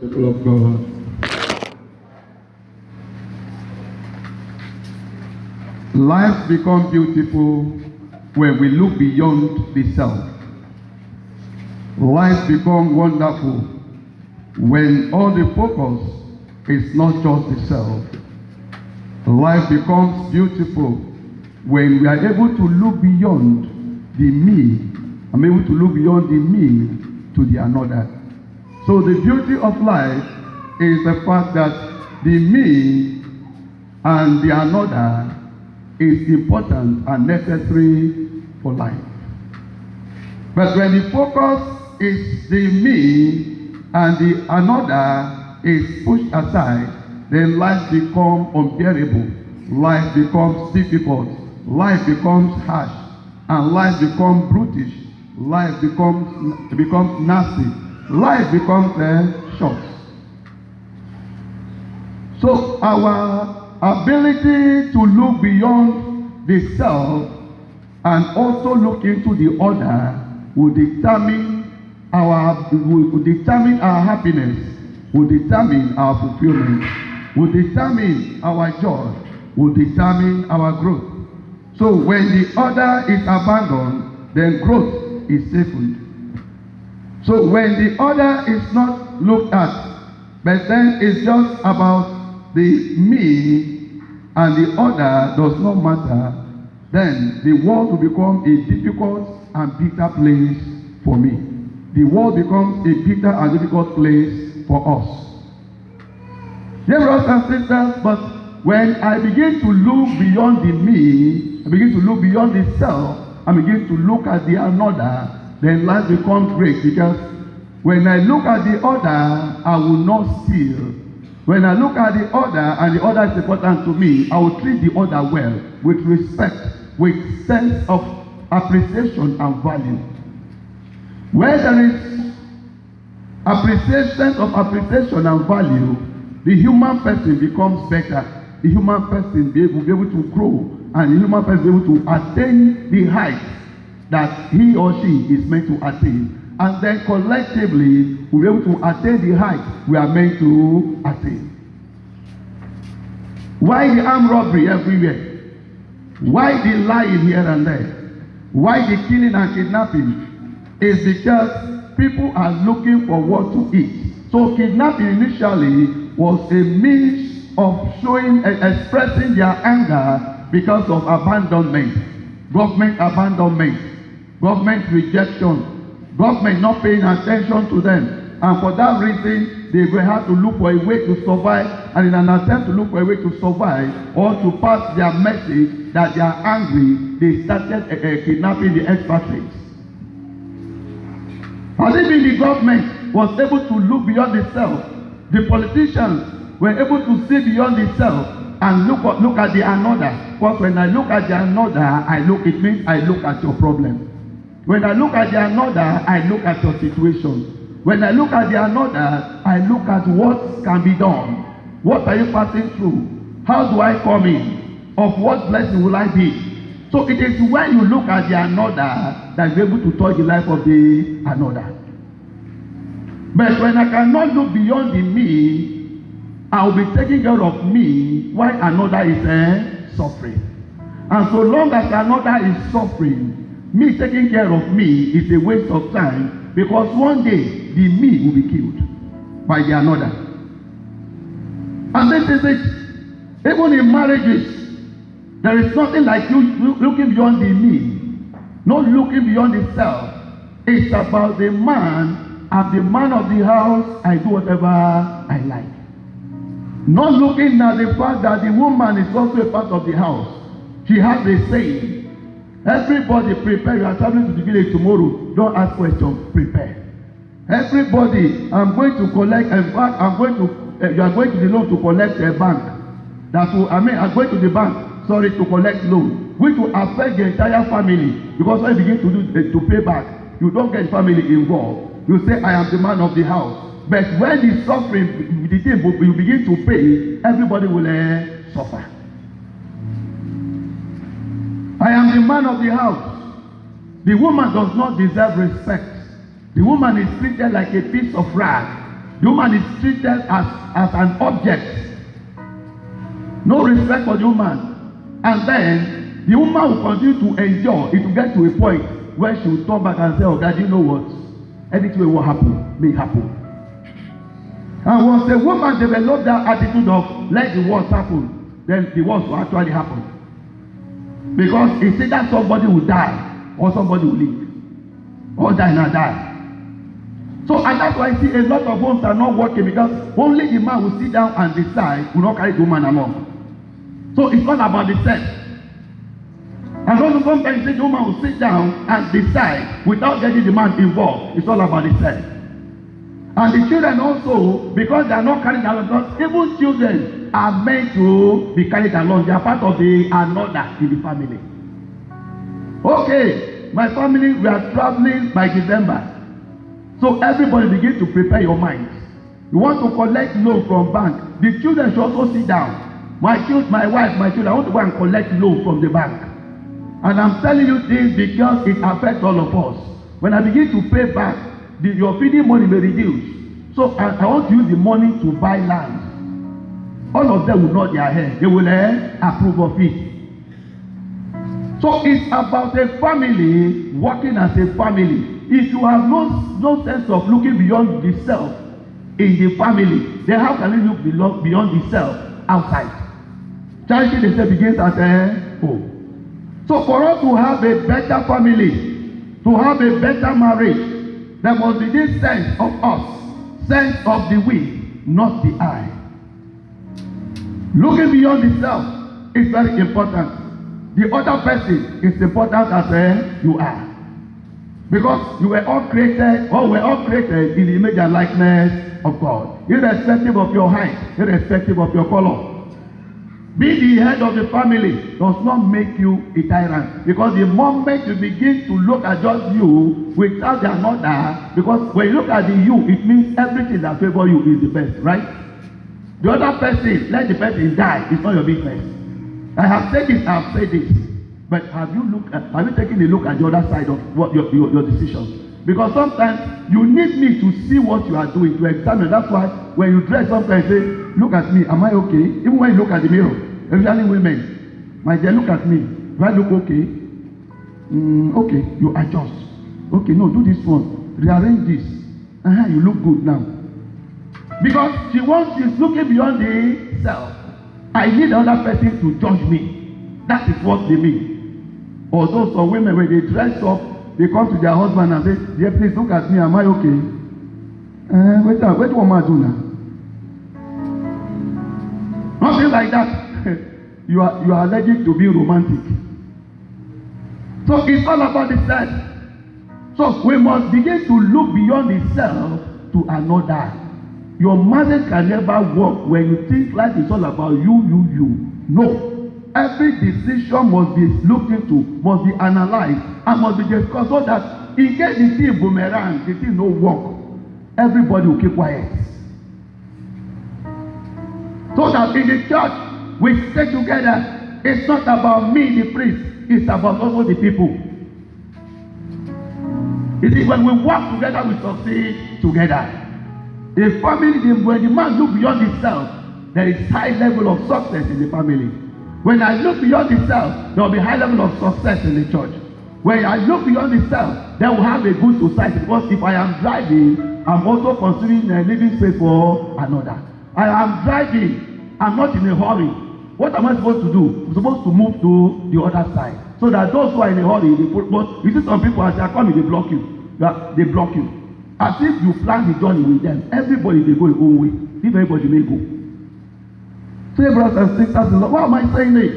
People of God, life becomes beautiful when we look beyond the self. Life becomes wonderful when all the focus is not just the self. Life becomes beautiful when we are able to look beyond the me. I'm able to look beyond the me to the another. So the beauty of life is the fact that the me and the another is important and necessary for life. But when the focus is the me and the another is pushed aside, then life becomes unbearable, life becomes difficult, life becomes harsh, and life becomes brutish, life becomes nasty, life becomes short. So our ability to look beyond the self and also look into the other will determine our happiness, will determine our fulfillment, will determine our joy, will determine our growth. So when the other is abandoned, then growth is stifled. So when the other is not looked at, but then it's just about the me and the other does not matter, then the world will become a difficult and bitter place for me. The world becomes a bitter and difficult place for us. Dear brothers and sisters, but when I begin to look beyond the me, I begin to look beyond the self, I begin to look at the another, then life becomes great, because when I look at the other, I will not steal. When I look at the other and the other is important to me, I will treat the other well, with respect, with sense of appreciation and value. Where there is appreciation and value, the human person becomes better. The human person will be able to grow, and the human person will be able to attain the height that he or she is meant to attain. And then collectively, we'll be able to attain the height we are meant to attain. Why the armed robbery everywhere? Why the lying here and there? Why the killing and kidnapping? Is because people are looking for what to eat. So kidnapping initially was a means of expressing their anger because of abandonment, government abandonment, government rejection, government not paying attention to them. And for that reason, they will have to look for a way to survive, and in an attempt to look for a way to survive or to pass their message that they are angry, they started kidnapping the expatriates. Has it been the government was able to look beyond the self? The politicians were able to see beyond the self and look at the another. Because when I look at the another, it means I look at your problem. When I look at the another, I look at your situation. When I look at the another, I look at what can be done. What are you passing through? How do I come in? Of what blessing will I be? So it is when you look at the another that you're able to touch the life of the another. But when I cannot look beyond the me, I will be taking care of me while another is suffering. And so long as another is suffering, me taking care of me is a waste of time, because one day the me will be killed by the another. And this is it. Even in marriages, there is nothing like you looking beyond the me, not looking beyond the self. It's about the man. As the man of the house, I do whatever I like. Not looking at the fact that the woman is also a part of the house. She has a saying. Everybody prepare. You are traveling to the village tomorrow. Don't ask questions. Prepare. Everybody, I'm going to collect. In fact, you are going to the loan to collect a bank. I'm going to the bank. Sorry, to collect loan, which will affect the entire family, because when you begin to pay back, you don't get family involved. You say, I am the man of the house. But when the suffering, the thing you begin to pay, everybody will suffer. I am the man of the house. The woman does not deserve respect. The woman is treated like a piece of rag. The woman is treated as an object. No respect for the woman. And then the woman will continue to endure. It will get to a point where she will turn back and say, oh God, you know what? Anything will happen, may happen. And once a woman develops that attitude of let the worst happen, then the worst will actually happen. Because it's either somebody will die or somebody will live. Or die and die. So, and that's why I see a lot of homes are not working, because only the man will sit down and decide, will not carry the woman along. So it's not about the sex. And also sometimes the woman will sit down and decide without getting the man involved. It's all about the sex. And the children also, because they are not carried along, because even children are meant to be carried along. They are part of the another in the family. Okay, my family, we are traveling by December. So everybody begin to prepare your mind. You want to collect loan from bank. The children should also sit down. My wife, my children, I want to go and collect loan from the bank. And I'm telling you this because it affects all of us. When I begin to pay back, your feeding money may reduce. So I want to use the money to buy land. All of them will nod their head. They will approve of it. So it's about a family working as a family. If you have no sense of looking beyond the self in the family, then how can you look beyond the self outside? Charity, they say, begins at home. So for us to have a better family, to have a better marriage, there must be this sense of us, sense of the we, not the I. Looking beyond the self is very important. The other person is important as you are. Because you were all created, or we're all created in the image and likeness of God. Irrespective of your height, irrespective of your color. Being the head of the family does not make you a tyrant. Because the moment you begin to look at just you without the another, because when you look at the you, it means everything that favors you is the best, right? The other person, let the person die, it's not your business. I have said this, I have said this. But have you taken a look at the other side of what your decisions? Because sometimes you need me to see what you are doing, to examine. That's why when you dress, sometimes say, look at me, am I okay? Even when you look at the mirror, especially women, my dear, look at me. Do I look okay? Okay, you adjust. Okay, no, do this one. Rearrange this. You look good now. Because she's looking beyond the self. I need the other person to judge me. That is what they mean. Or those some women, when they dress up, they come to their husband and say, dear, please look at me, am I okay? What am I doing now? Nothing like that. you are allergic to being romantic. So it's all about the self. So we must begin to look beyond the self to another. Your marriage can never work when you think life is all about you. No. Every decision must be looked into, must be analyzed, and must be discussed so that in case the thing boomerang, the thing no work, everybody will keep quiet. So that in the church, we stay together. It's not about me, the priest. It's about also the people. You see, when we work together, we succeed together. A family, when the man looks beyond himself, there is high level of success in the family. When I look beyond the self, there will be high level of success in the church. When I look beyond the self, then we'll have a good society. Because if I am driving, I'm also considering a living space for another. I am driving, I'm not in a hurry. What am I supposed to do? I'm supposed to move to the other side. So that those who are in a hurry, but you see some people as they are coming, they block you. They block you. As if you plan the journey with them. Everybody, they go their own way. If everybody may go. So, brothers and sisters, why am I saying this?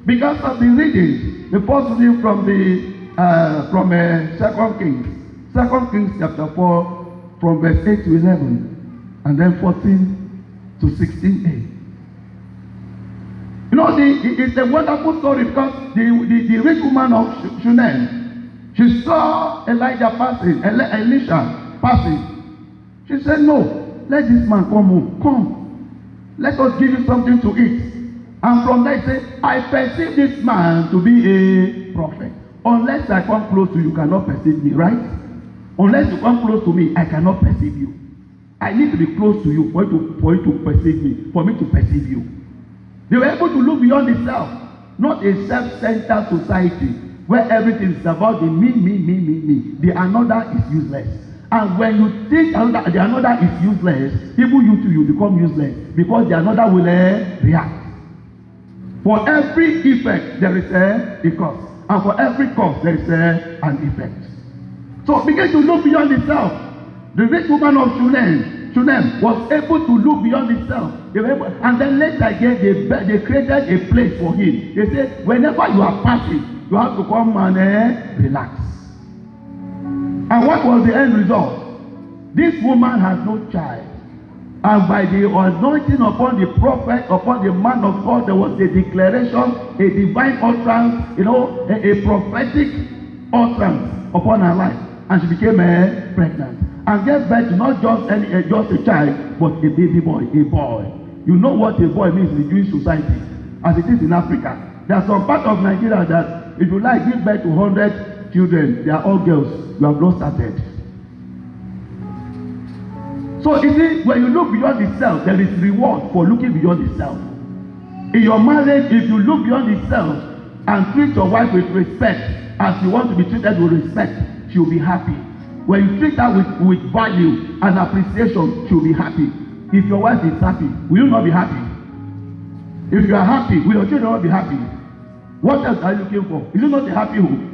Because of the reading, the first reading from the 2 Kings. 2 Kings chapter 4, from verse 8 to 11, and then 14 to 16a. You know, it's a wonderful story because the rich woman of Shunem, she saw Elisha passing. She said, no, let this man come home. Come. Let us give you something to eat. And from there, he said, I perceive this man to be a prophet. Unless I come close to you, you cannot perceive me, right? Unless you come close to me, I cannot perceive you. I need to be close to you for you to perceive me, for me to perceive you. They were able to look beyond the self, not a self-centered society where everything is about the me. The another is useless. And when you think the another is useless, even you too, you become useless because the another will react. For every effect, there is a cause. And for every cause, there is an effect. So begin to look beyond the self. The rich woman of Shunem was able to look beyond the self. And then later again, they created a place for him. They said, whenever you are passing, you have to come and relax. And what was the end result? This woman has no child. And by the anointing upon the prophet, upon the man of God, there was a declaration, a divine utterance, a prophetic utterance upon her life. And she became pregnant. And gave birth to not just a child, but a baby boy, a boy. You know what a boy means in the Jewish society, as it is in Africa. There are some parts of Nigeria that if you like give birth to 100 children, they are all girls. You have not started. So you see, when you look beyond the self, there is reward for looking beyond the self. In your marriage, if you look beyond the self and treat your wife with respect, as you want to be treated with respect, she will be happy. When you treat her with value and appreciation, she will be happy. If your wife is happy, will you not be happy? If you are happy, will your children not be happy? What else are you looking for? Is it not a happy home?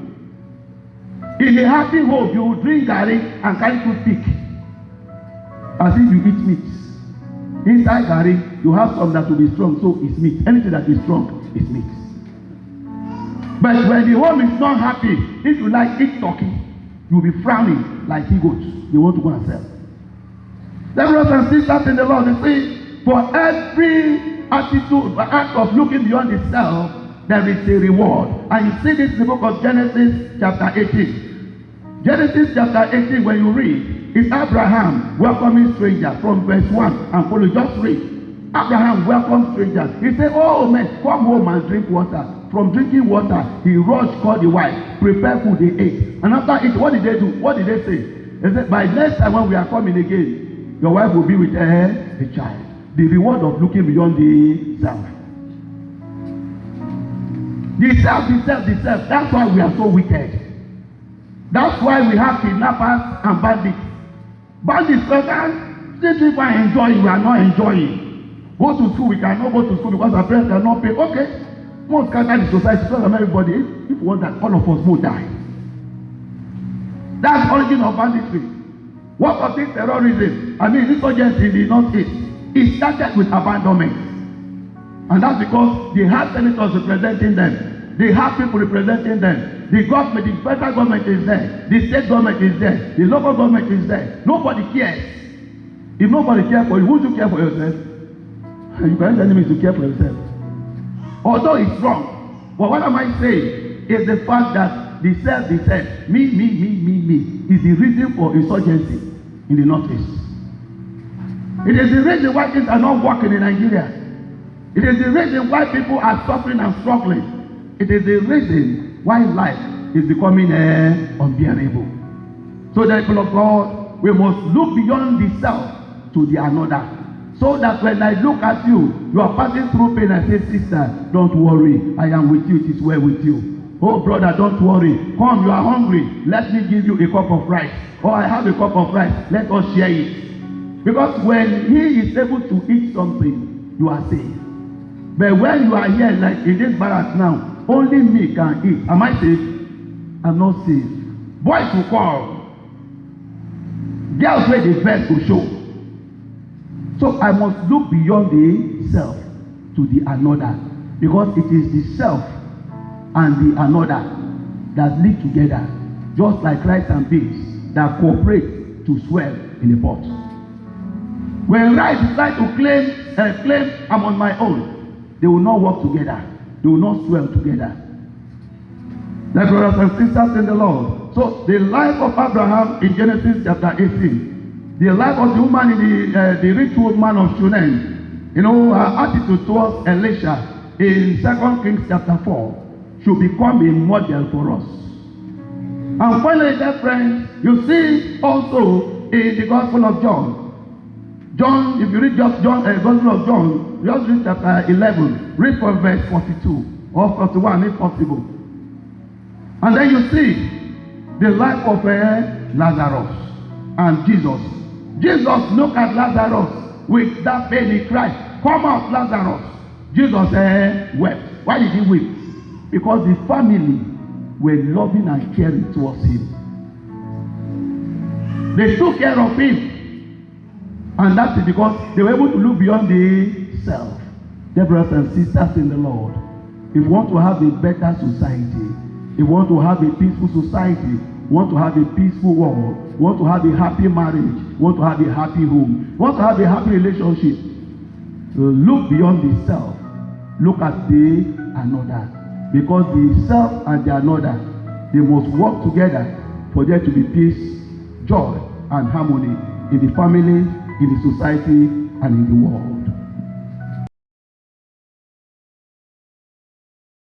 In a happy home, you will drink garri and carry toothpick as if you eat meat. Inside garri, you have some that will be strong, so it's meat. Anything that is strong is meat. But when the home is not happy, if you like eat turkey, you will be frowning like he goats. They want to go and sell. Brothers and sisters in the Lord, you see, for every attitude, act of looking beyond the self, there is a reward. And you see this in the book of Genesis chapter 18. Genesis chapter 18, when you read, is Abraham welcoming strangers from verse 1 and follow. Just read. Abraham welcomes strangers. He said, oh man, come home and drink water. From drinking water, he rushed, called the wife, prepared food, they ate. And after it, what did they do? What did they say? They said, by next time when we are coming again, your wife will be with a child. The reward of looking beyond the self. The self. That's why we are so wicked. That's why we have kidnappers and bandits. Bandits, since if I enjoy, we are not enjoying. Go to school, we cannot go to school because our parents cannot pay. Okay, most scatter the society, so everybody, if you want that, all of us will die. That's the origin of banditry. What of this terrorism? Insurgency in the northeast. It started with abandonment. And that's because they have senators representing them. They have people representing them. The government, the federal government is there. The state government is there. The local government is there. Nobody cares. If nobody cares for you, would you care for yourself? You can tell me to care for yourself. Although it's wrong. But what am I saying? Is the fact that the self, me, is the reason for insurgency in the northeast. It is the reason why things are not working in Nigeria. It is the reason why people are suffering and struggling. It is the reason why life is becoming unbearable. So the people of God, we must look beyond the self to the another. So that when I look at you, you are passing through pain and say, sister, don't worry, I am with you, it is well with you. Oh brother, don't worry, come, you are hungry, let me give you a cup of rice. Or I have a cup of rice, let us share it. Because when he is able to eat something, you are safe. But when you are here, like in this barracks now, only me can eat. Am I safe? I'm not safe. Boys will call. Girls wear the vest to show. So I must look beyond the self to the another. Because it is the self and the another that live together. Just like rice and beans that cooperate to swell in a pot. When rice decide to claim I'm on my own, they will not work together. They will not swell together. My brothers and sisters in the Lord. So the life of Abraham in Genesis chapter 18, the life of the woman in the rich woman of Shunem, her attitude towards Elisha in 2 Kings chapter 4 should become a model for us. And finally, dear friends, you see also in the Gospel of John, John, if you read just John, Gospel of John, just read chapter 11, read from verse 42 or 41 if possible. And then you see the life of Lazarus and Jesus. Jesus looked at Lazarus with that pain. He cried, "Come out, Lazarus." Jesus wept. Why did he weep? Because the family were loving and caring towards him. They took care of him. And that is because they were able to look beyond the self. Dear brothers and sisters in the Lord, if you want to have a better society, if you want to have a peaceful society, want to have a peaceful world, want to have a happy marriage, want to have a happy home, want to have a happy relationship, look beyond the self. Look at the another. Because the self and the another, they must work together for there to be peace, joy, and harmony in the family, in the society, and in the world.